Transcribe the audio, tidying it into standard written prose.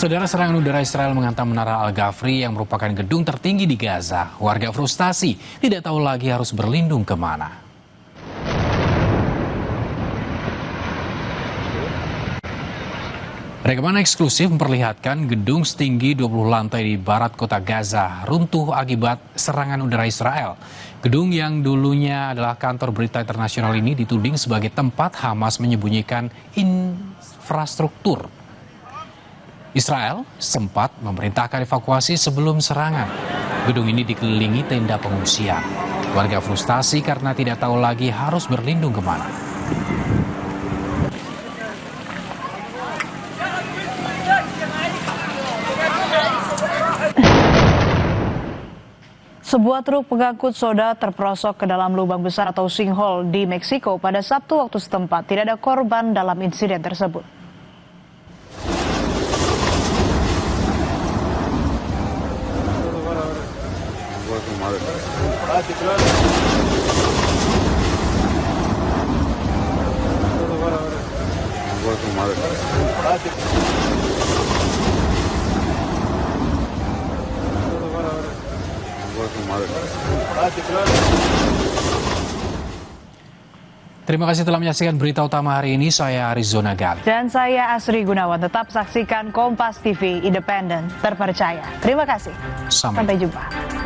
Saudara, serangan udara Israel menghantam Menara Al-Ghafri yang merupakan gedung tertinggi di Gaza. Warga frustasi, tidak tahu lagi harus berlindung kemana. Rekaman eksklusif memperlihatkan gedung setinggi 20 lantai di barat kota Gaza runtuh akibat serangan udara Israel. Gedung yang dulunya adalah kantor berita internasional ini dituding sebagai tempat Hamas menyembunyikan infrastruktur. Israel sempat memerintahkan evakuasi sebelum serangan. Gedung ini dikelilingi tenda pengungsian. Warga frustasi karena tidak tahu lagi harus berlindung kemana. Sebuah truk pengangkut soda terperosok ke dalam lubang besar atau sinkhole di Meksiko pada Sabtu waktu setempat. Tidak ada korban dalam insiden tersebut. Terima kasih telah menyaksikan berita utama hari ini. Saya Arizona Gali. Dan saya Asri Gunawan. Tetap saksikan Kompas TV, independen, terpercaya. Terima kasih. Sampai jumpa.